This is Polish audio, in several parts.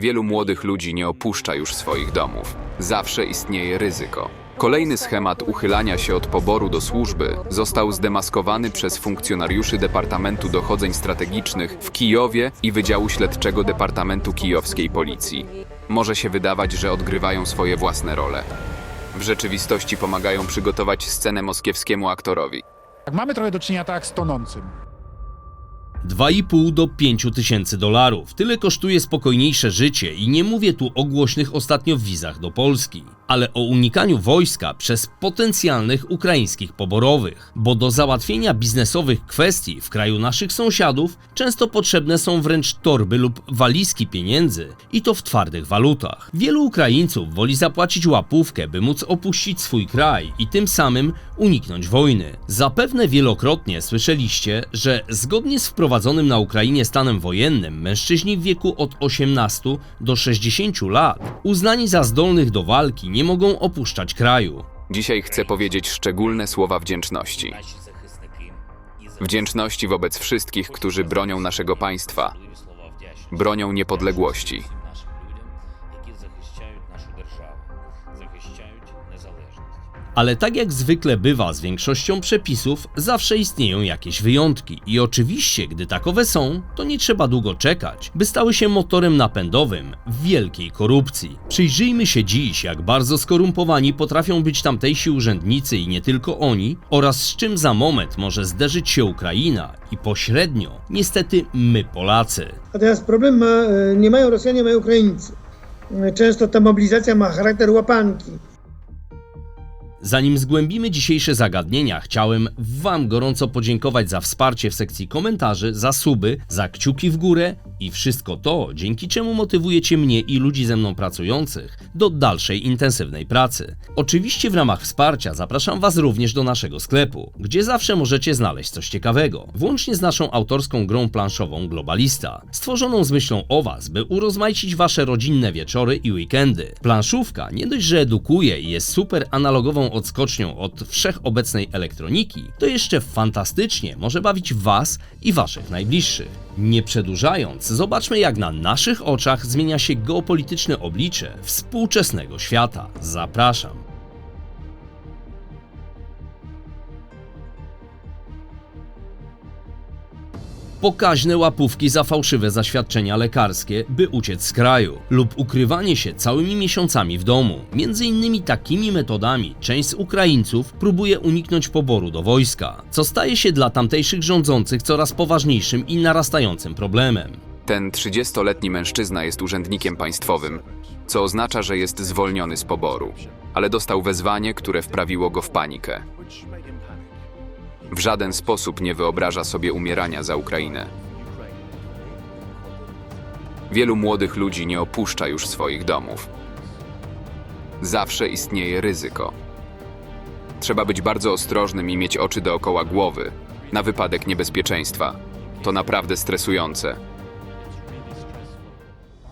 Wielu młodych ludzi nie opuszcza już swoich domów. Zawsze istnieje ryzyko. Kolejny schemat uchylania się od poboru do służby został zdemaskowany przez funkcjonariuszy Departamentu Dochodzeń Strategicznych w Kijowie i Wydziału Śledczego Departamentu Kijowskiej Policji. Może się wydawać, że odgrywają swoje własne role. W rzeczywistości pomagają przygotować scenę moskiewskiemu aktorowi. Mamy trochę do czynienia tak z tonącym. 2,5 do 5 tysięcy dolarów. Tyle kosztuje spokojniejsze życie i nie mówię tu o głośnych ostatnio wizach do Polski, ale o unikaniu wojska przez potencjalnych ukraińskich poborowych, bo do załatwienia biznesowych kwestii w kraju naszych sąsiadów często potrzebne są wręcz torby lub walizki pieniędzy i to w twardych walutach. Wielu Ukraińców woli zapłacić łapówkę, by móc opuścić swój kraj i tym samym uniknąć wojny. Zapewne wielokrotnie słyszeliście, że zgodnie z wprowadzonym na Ukrainie stanem wojennym mężczyźni w wieku od 18 do 60 lat uznani za zdolnych do walki nie mogą opuszczać kraju. Dzisiaj chcę powiedzieć szczególne słowa wdzięczności. Wdzięczności wobec wszystkich, którzy bronią naszego państwa, bronią niepodległości. Ale tak jak zwykle bywa z większością przepisów, zawsze istnieją jakieś wyjątki i oczywiście, gdy takowe są, to nie trzeba długo czekać, by stały się motorem napędowym wielkiej korupcji. Przyjrzyjmy się dziś, jak bardzo skorumpowani potrafią być tamtejsi urzędnicy i nie tylko oni, oraz z czym za moment może zderzyć się Ukraina i pośrednio, niestety, my Polacy. A teraz problem nie mają Rosjanie, mają Ukraińcy. Często ta mobilizacja ma charakter łapanki. Zanim zgłębimy dzisiejsze zagadnienia, chciałem Wam gorąco podziękować za wsparcie w sekcji komentarzy, za suby, za kciuki w górę i wszystko to, dzięki czemu motywujecie mnie i ludzi ze mną pracujących do dalszej intensywnej pracy. Oczywiście w ramach wsparcia zapraszam Was również do naszego sklepu, gdzie zawsze możecie znaleźć coś ciekawego, włącznie z naszą autorską grą planszową Globalista, stworzoną z myślą o Was, by urozmaicić Wasze rodzinne wieczory i weekendy. Planszówka nie dość, że edukuje i jest super analogową odskocznią od wszechobecnej elektroniki, to jeszcze fantastycznie może bawić Was i Waszych najbliższych. Nie przedłużając, zobaczmy, jak na naszych oczach zmienia się geopolityczne oblicze współczesnego świata. Zapraszam. Pokaźne łapówki za fałszywe zaświadczenia lekarskie, by uciec z kraju, lub ukrywanie się całymi miesiącami w domu. Między innymi takimi metodami część z Ukraińców próbuje uniknąć poboru do wojska, co staje się dla tamtejszych rządzących coraz poważniejszym i narastającym problemem. Ten 30-letni mężczyzna jest urzędnikiem państwowym, co oznacza, że jest zwolniony z poboru, ale dostał wezwanie, które wprawiło go w panikę. W żaden sposób nie wyobraża sobie umierania za Ukrainę. Wielu młodych ludzi nie opuszcza już swoich domów. Zawsze istnieje ryzyko. Trzeba być bardzo ostrożnym i mieć oczy dookoła głowy, na wypadek niebezpieczeństwa. To naprawdę stresujące.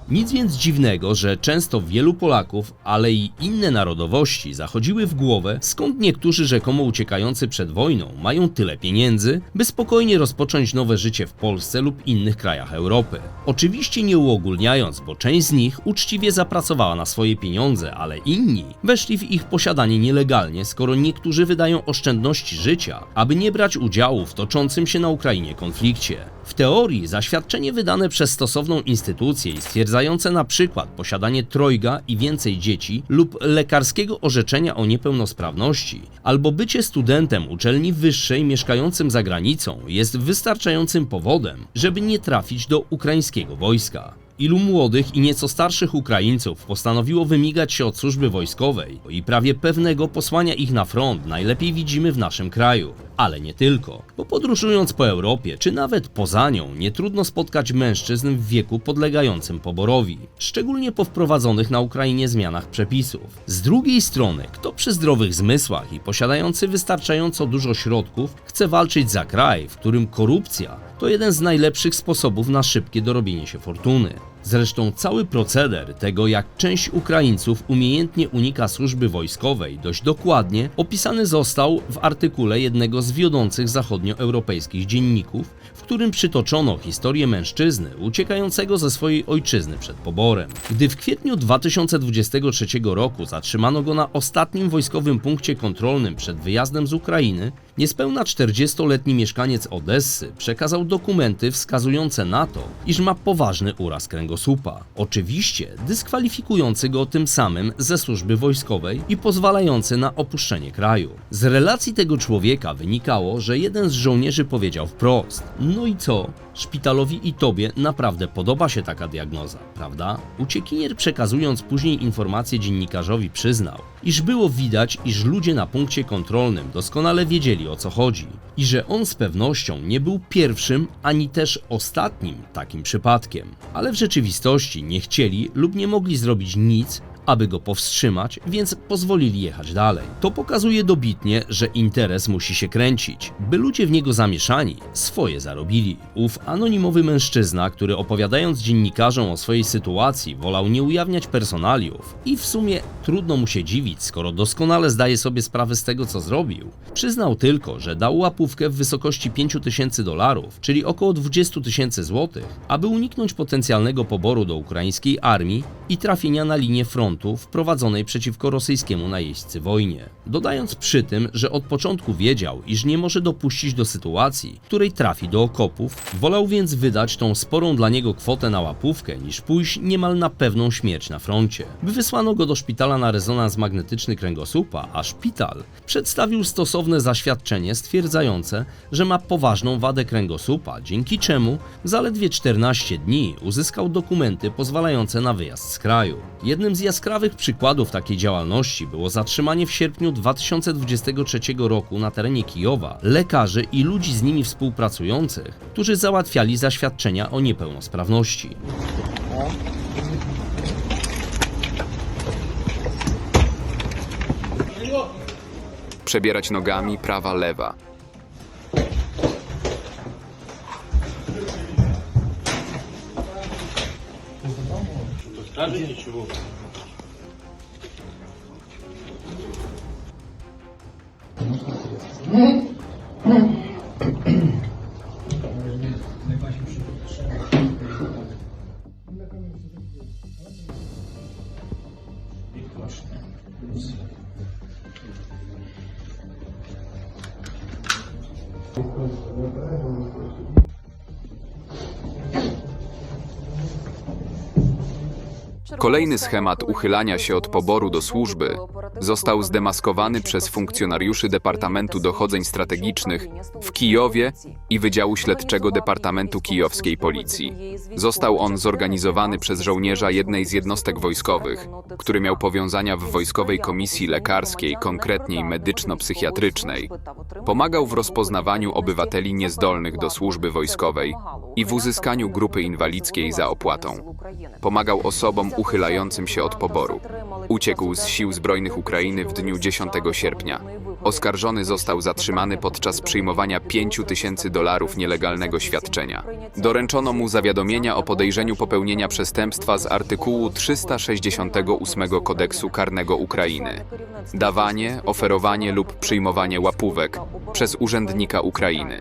Nic więc dziwnego, że często wielu Polaków, ale i inne narodowości zachodziły w głowę, skąd niektórzy rzekomo uciekający przed wojną mają tyle pieniędzy, by spokojnie rozpocząć nowe życie w Polsce lub innych krajach Europy. Oczywiście nie uogólniając, bo część z nich uczciwie zapracowała na swoje pieniądze, ale inni weszli w ich posiadanie nielegalnie, skoro niektórzy wydają oszczędności życia, aby nie brać udziału w toczącym się na Ukrainie konflikcie. W teorii zaświadczenie wydane przez stosowną instytucję i stwierdzające na przykład posiadanie trojga i więcej dzieci lub lekarskiego orzeczenia o niepełnosprawności, albo bycie studentem uczelni wyższej mieszkającym za granicą jest wystarczającym powodem, żeby nie trafić do ukraińskiego wojska. Ilu młodych i nieco starszych Ukraińców postanowiło wymigać się od służby wojskowej i prawie pewnego posłania ich na front najlepiej widzimy w naszym kraju. Ale nie tylko, bo podróżując po Europie, czy nawet poza nią, nie trudno spotkać mężczyzn w wieku podlegającym poborowi, szczególnie po wprowadzonych na Ukrainie zmianach przepisów. Z drugiej strony, kto przy zdrowych zmysłach i posiadający wystarczająco dużo środków chce walczyć za kraj, w którym korupcja to jeden z najlepszych sposobów na szybkie dorobienie się fortuny. Zresztą cały proceder tego, jak część Ukraińców umiejętnie unika służby wojskowej, dość dokładnie opisany został w artykule jednego z wiodących zachodnioeuropejskich dzienników, w którym przytoczono historię mężczyzny uciekającego ze swojej ojczyzny przed poborem. Gdy w kwietniu 2023 roku zatrzymano go na ostatnim wojskowym punkcie kontrolnym przed wyjazdem z Ukrainy, niespełna 40-letni mieszkaniec Odessy przekazał dokumenty wskazujące na to, iż ma poważny uraz kręgosłupa. Oczywiście dyskwalifikujący go tym samym ze służby wojskowej i pozwalający na opuszczenie kraju. Z relacji tego człowieka wynikało, że jeden z żołnierzy powiedział wprost: no i co? Szpitalowi i tobie naprawdę podoba się taka diagnoza, prawda? Uciekinier, przekazując później informacje dziennikarzowi, przyznał, iż było widać, iż ludzie na punkcie kontrolnym doskonale wiedzieli, o co chodzi i że on z pewnością nie był pierwszym ani też ostatnim takim przypadkiem, ale w rzeczywistości nie chcieli lub nie mogli zrobić nic, aby go powstrzymać, więc pozwolili jechać dalej. To pokazuje dobitnie, że interes musi się kręcić, by ludzie w niego zamieszani swoje zarobili. Ów anonimowy mężczyzna, który opowiadając dziennikarzom o swojej sytuacji wolał nie ujawniać personaliów i w sumie trudno mu się dziwić, skoro doskonale zdaje sobie sprawę z tego, co zrobił, przyznał tylko, że dał łapówkę w wysokości $5000, czyli około 20 000 złotych, aby uniknąć potencjalnego poboru do ukraińskiej armii i trafienia na linię frontu w prowadzonej przeciwko rosyjskiemu najeźdźcy wojnie. Dodając przy tym, że od początku wiedział, iż nie może dopuścić do sytuacji, w której trafi do okopów, wolał więc wydać tą sporą dla niego kwotę na łapówkę, niż pójść niemal na pewną śmierć na froncie. By wysłano go do szpitala na rezonans magnetyczny kręgosłupa, a szpital przedstawił stosowne zaświadczenie stwierdzające, że ma poważną wadę kręgosłupa, dzięki czemu w zaledwie 14 dni uzyskał dokumenty pozwalające na wyjazd z kraju. Jednym z jaskrawych przykładów takiej działalności było zatrzymanie w sierpniu 2023 roku na terenie Kijowa lekarzy i ludzi z nimi współpracujących, którzy załatwiali zaświadczenia o niepełnosprawności. Przebierać nogami prawa, lewa. Kolejny schemat uchylania się od poboru do służby został zdemaskowany przez funkcjonariuszy Departamentu Dochodzeń Strategicznych w Kijowie i Wydziału Śledczego Departamentu Kijowskiej Policji. Został on zorganizowany przez żołnierza jednej z jednostek wojskowych, który miał powiązania w Wojskowej Komisji Lekarskiej, konkretniej medyczno-psychiatrycznej. Pomagał w rozpoznawaniu obywateli niezdolnych do służby wojskowej i w uzyskaniu grupy inwalidzkiej za opłatą. Pomagał osobom uchylającym się od poboru. Uciekł z sił zbrojnych Ukrainy w dniu 10 sierpnia. Oskarżony został zatrzymany podczas przyjmowania $5000 nielegalnego świadczenia. Doręczono mu zawiadomienia o podejrzeniu popełnienia przestępstwa z artykułu 368 Kodeksu Karnego Ukrainy. Dawanie, oferowanie lub przyjmowanie łapówek przez urzędnika Ukrainy.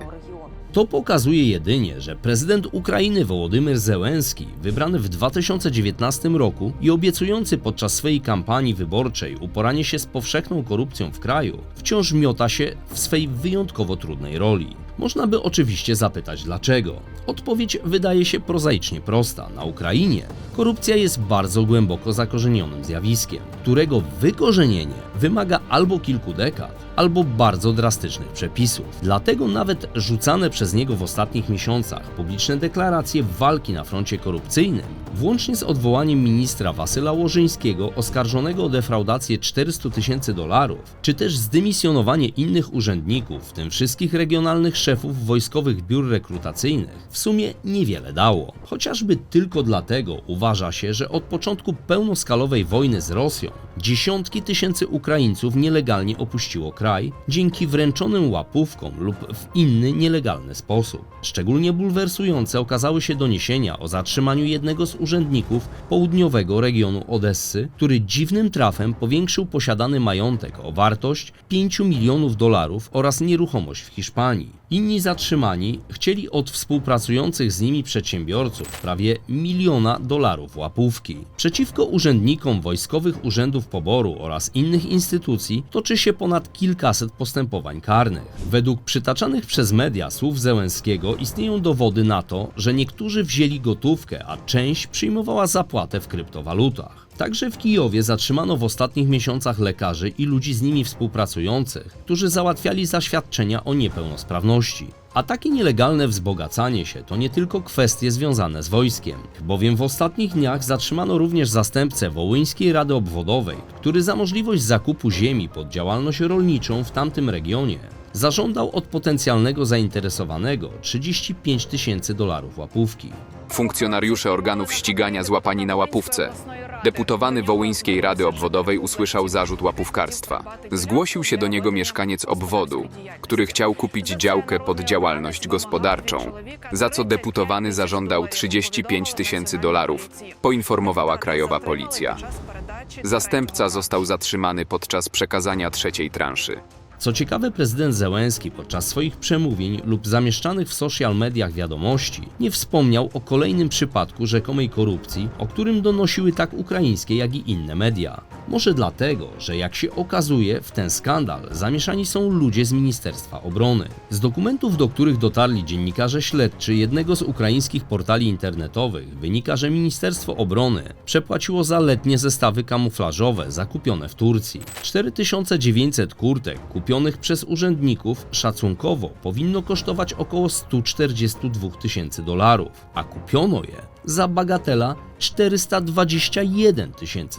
To pokazuje jedynie, że prezydent Ukrainy Wołodymyr Zełenski, wybrany w 2019 roku i obiecujący podczas swojej kampanii wyborczej uporanie się z powszechną korupcją w kraju, wciąż miota się w swej wyjątkowo trudnej roli. Można by oczywiście zapytać dlaczego. Odpowiedź wydaje się prozaicznie prosta. Na Ukrainie korupcja jest bardzo głęboko zakorzenionym zjawiskiem, którego wykorzenienie wymaga albo kilku dekad, albo bardzo drastycznych przepisów. Dlatego nawet rzucane przez niego w ostatnich miesiącach publiczne deklaracje walki na froncie korupcyjnym, włącznie z odwołaniem ministra Wasyla Łożyńskiego oskarżonego o defraudację $400 000, czy też zdymisjonowanie innych urzędników, w tym wszystkich regionalnych szefów wojskowych biur rekrutacyjnych, w sumie niewiele dało. Chociażby tylko dlatego uważa się, że od początku pełnoskalowej wojny z Rosją dziesiątki tysięcy Ukraińców nielegalnie opuściło kraj dzięki wręczonym łapówkom lub w inny nielegalny sposób. Szczególnie bulwersujące okazały się doniesienia o zatrzymaniu jednego z urzędników południowego regionu Odessy, który dziwnym trafem powiększył posiadany majątek o wartość $5 milionów oraz nieruchomość w Hiszpanii. Inni zatrzymani chcieli od współpracujących z nimi przedsiębiorców prawie $1 miliona łapówki. Przeciwko urzędnikom wojskowych urzędów poboru oraz innych instytucji toczy się ponad kilkaset postępowań karnych. Według przytaczanych przez media słów Zełenskiego istnieją dowody na to, że niektórzy wzięli gotówkę, a część przyjmowała zapłatę w kryptowalutach. Także w Kijowie zatrzymano w ostatnich miesiącach lekarzy i ludzi z nimi współpracujących, którzy załatwiali zaświadczenia o niepełnosprawności. A takie nielegalne wzbogacanie się to nie tylko kwestie związane z wojskiem, bowiem w ostatnich dniach zatrzymano również zastępcę Wołyńskiej Rady Obwodowej, który za możliwość zakupu ziemi pod działalność rolniczą w tamtym regionie zażądał od potencjalnego zainteresowanego $35 000 łapówki. Funkcjonariusze organów ścigania złapani na łapówce. Deputowany Wołyńskiej Rady Obwodowej usłyszał zarzut łapówkarstwa. Zgłosił się do niego mieszkaniec obwodu, który chciał kupić działkę pod działalność gospodarczą, za co deputowany zażądał $35 000, poinformowała krajowa policja. Zastępca został zatrzymany podczas przekazania trzeciej transzy. Co ciekawe, prezydent Zełenski podczas swoich przemówień lub zamieszczanych w social mediach wiadomości nie wspomniał o kolejnym przypadku rzekomej korupcji, o którym donosiły tak ukraińskie, jak i inne media. Może dlatego, że jak się okazuje, w ten skandal zamieszani są ludzie z Ministerstwa Obrony. Z dokumentów, do których dotarli dziennikarze śledczy jednego z ukraińskich portali internetowych, wynika, że Ministerstwo Obrony przepłaciło za letnie zestawy kamuflażowe zakupione w Turcji. 4900 kurtek kupionych przez urzędników szacunkowo powinno kosztować około $142 000, a kupiono je za bagatela $421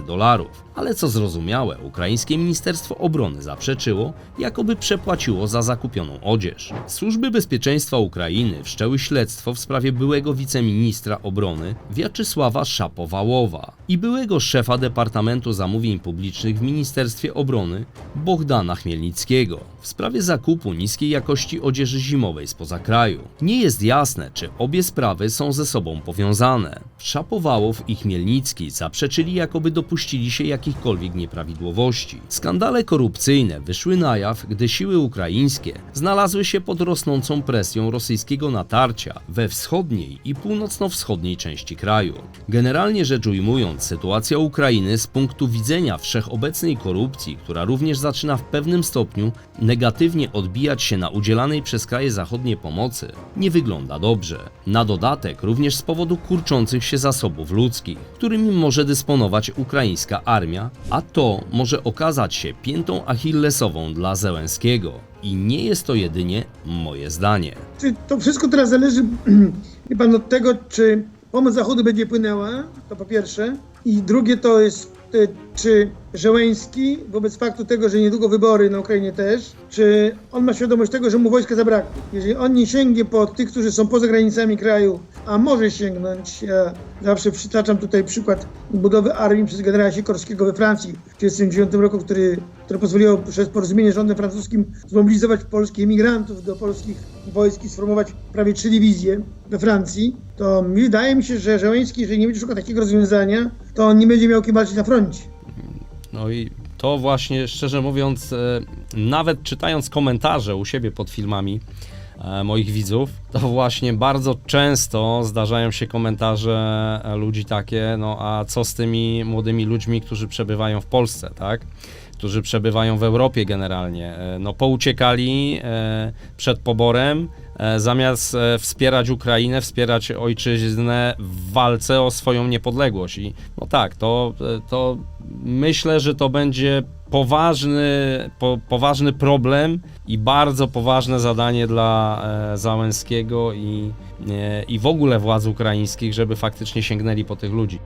000. Ale co zrozumiałe, ukraińskie Ministerstwo Obrony zaprzeczyło, jakoby przepłaciło za zakupioną odzież. Służby bezpieczeństwa Ukrainy wszczęły śledztwo w sprawie byłego wiceministra obrony Wiaczysława Szapowałowa i byłego szefa Departamentu Zamówień Publicznych w Ministerstwie Obrony Bohdana Chmielnickiego w sprawie zakupu niskiej jakości odzieży zimowej spoza kraju. Nie jest jasne, czy obie sprawy są ze sobą powiązane. Szapowałow i Chmielnicki zaprzeczyli, jakoby dopuścili się jakichkolwiek nieprawidłowości. Skandale korupcyjne wyszły na jaw, gdy siły ukraińskie znalazły się pod rosnącą presją rosyjskiego natarcia we wschodniej i północno-wschodniej części kraju. Generalnie rzecz ujmując, sytuacja Ukrainy z punktu widzenia wszechobecnej korupcji, która również zaczyna w pewnym stopniu negatywnie odbijać się na udzielanej przez kraje zachodnie pomocy, nie wygląda dobrze. Na dodatek również z powodu kurczących się zasobów ludzkich, którymi może dysponować ukraińska armia, a to może okazać się piętą achillesową dla Zełenskiego. I nie jest to jedynie moje zdanie. To wszystko teraz zależy, wie pan, od tego, czy pomoc Zachodu będzie płynęła, to po pierwsze. I drugie to jest, czy Zełenski, wobec faktu tego, że niedługo wybory na Ukrainie też, czy on ma świadomość tego, że mu wojska zabraknie. Jeżeli on nie sięgnie po tych, którzy są poza granicami kraju, a może sięgnąć, ja zawsze przytaczam tutaj przykład budowy armii przez generała Sikorskiego we Francji w 1939 roku, które pozwoliło przez porozumienie z rządem francuskim zmobilizować polskich emigrantów do polskich wojsk i sformować prawie 3 dywizje we Francji, to wydaje mi się, że Zełenski, jeżeli nie będzie szukał takiego rozwiązania, to on nie będzie miał kim walczyć na froncie. No i to właśnie, szczerze mówiąc, nawet czytając komentarze u siebie pod filmami moich widzów, to właśnie bardzo często zdarzają się komentarze ludzi takie, no a co z tymi młodymi ludźmi, którzy przebywają w Polsce, tak? Którzy przebywają w Europie generalnie, no pouciekali przed poborem, zamiast wspierać Ukrainę, wspierać ojczyznę w walce o swoją niepodległość. I no tak, to myślę, że to będzie poważny problem i bardzo poważne zadanie dla Zełenskiego i w ogóle władz ukraińskich, żeby faktycznie sięgnęli po tych ludzi.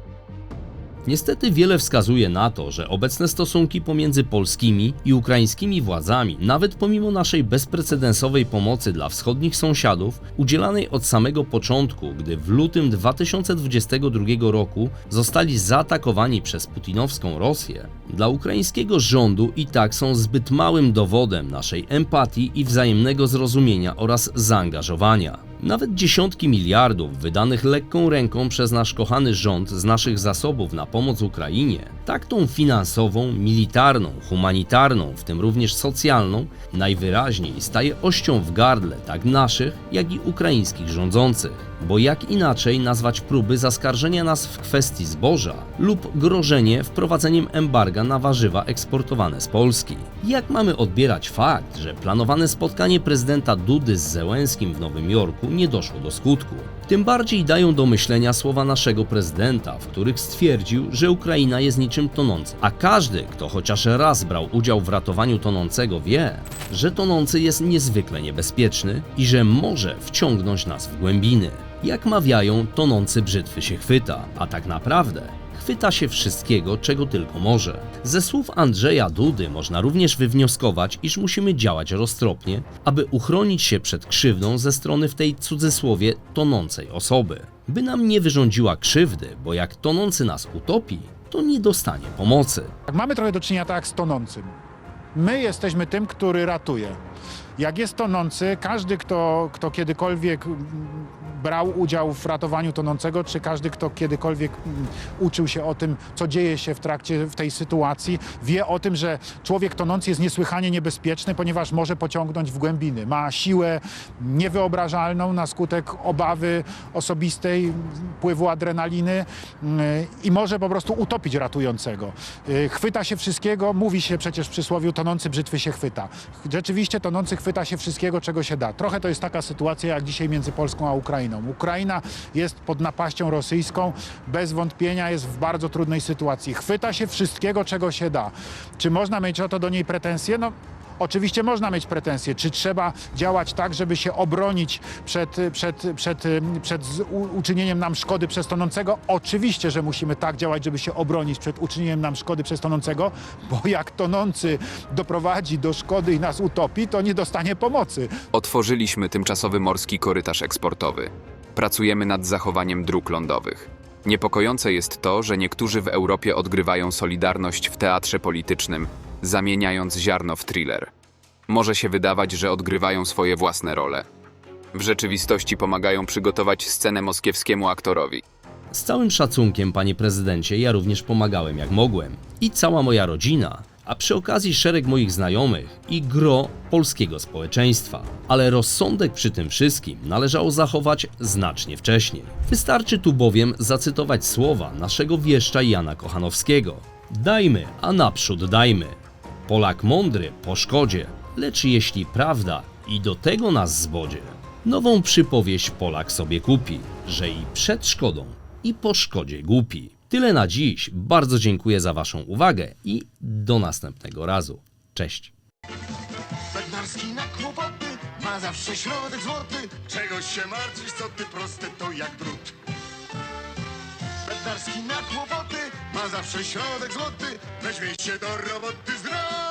Niestety wiele wskazuje na to, że obecne stosunki pomiędzy polskimi i ukraińskimi władzami, nawet pomimo naszej bezprecedensowej pomocy dla wschodnich sąsiadów, udzielanej od samego początku, gdy w lutym 2022 roku zostali zaatakowani przez putinowską Rosję, dla ukraińskiego rządu i tak są zbyt małym dowodem naszej empatii i wzajemnego zrozumienia oraz zaangażowania. Nawet dziesiątki miliardów wydanych lekką ręką przez nasz kochany rząd z naszych zasobów na pomoc Ukrainie Tak tą finansową, militarną, humanitarną, w tym również socjalną, najwyraźniej staje ością w gardle tak naszych, jak i ukraińskich rządzących. Bo jak inaczej nazwać próby zaskarżenia nas w kwestii zboża lub grożenie wprowadzeniem embarga na warzywa eksportowane z Polski? Jak mamy odbierać fakt, że planowane spotkanie prezydenta Dudy z Zełenskim w Nowym Jorku nie doszło do skutku? Tym bardziej dają do myślenia słowa naszego prezydenta, w których stwierdził, że Ukraina jest niczym tonący. A każdy, kto chociaż raz brał udział w ratowaniu tonącego, wie, że tonący jest niezwykle niebezpieczny i że może wciągnąć nas w głębiny. Jak mawiają, tonący brzytwy się chwyta, a tak naprawdę chwyta się wszystkiego, czego tylko może. Ze słów Andrzeja Dudy można również wywnioskować, iż musimy działać roztropnie, aby uchronić się przed krzywdą ze strony w tej cudzysłowie tonącej osoby. By nam nie wyrządziła krzywdy, bo jak tonący nas utopi, to nie dostanie pomocy. Mamy trochę do czynienia tak jak z tonącym. My jesteśmy tym, który ratuje. Jak jest tonący, każdy, kto kiedykolwiek brał udział w ratowaniu tonącego, czy każdy, kto kiedykolwiek uczył się o tym, co dzieje się w tej sytuacji, wie o tym, że człowiek tonący jest niesłychanie niebezpieczny, ponieważ może pociągnąć w głębiny. Ma siłę niewyobrażalną na skutek obawy osobistej, wpływu adrenaliny i może po prostu utopić ratującego. Chwyta się wszystkiego, mówi się przecież w przysłowiu, tonący brzytwy się chwyta. Rzeczywiście tonący chwyta się wszystkiego, czego się da. Trochę to jest taka sytuacja jak dzisiaj między Polską a Ukrainą. Ukraina jest pod napaścią rosyjską, bez wątpienia jest w bardzo trudnej sytuacji. Chwyta się wszystkiego, czego się da. Czy można mieć o to do niej pretensje? No, oczywiście można mieć pretensje. Czy trzeba działać tak, żeby się obronić przed uczynieniem nam szkody przez tonącego? Oczywiście, że musimy tak działać, żeby się obronić przed uczynieniem nam szkody przez tonącego, bo jak tonący doprowadzi do szkody i nas utopi, to nie dostanie pomocy. Otworzyliśmy tymczasowy morski korytarz eksportowy. Pracujemy nad zachowaniem dróg lądowych. Niepokojące jest to, że niektórzy w Europie odgrywają solidarność w teatrze politycznym, zamieniając ziarno w thriller. Może się wydawać, że odgrywają swoje własne role. W rzeczywistości pomagają przygotować scenę moskiewskiemu aktorowi. Z całym szacunkiem, panie prezydencie, ja również pomagałem jak mogłem. I cała moja rodzina, a przy okazji szereg moich znajomych i gro polskiego społeczeństwa. Ale rozsądek przy tym wszystkim należało zachować znacznie wcześniej. Wystarczy tu bowiem zacytować słowa naszego wieszcza Jana Kochanowskiego. Dajmy, a naprzód dajmy. Polak mądry po szkodzie, lecz jeśli prawda i do tego nas zbodzie, nową przypowieść Polak sobie kupi, że i przed szkodą, i po szkodzie głupi. Tyle na dziś. Bardzo dziękuję za waszą uwagę i do następnego razu. Cześć. Bednarski na kłopoty ma zawsze środek złoty. Czegoś się martwisz, co ty proste to jak drut. Bednarski na kłopoty ma zawsze środek złoty. Weźmie się do roboty, zdrowy.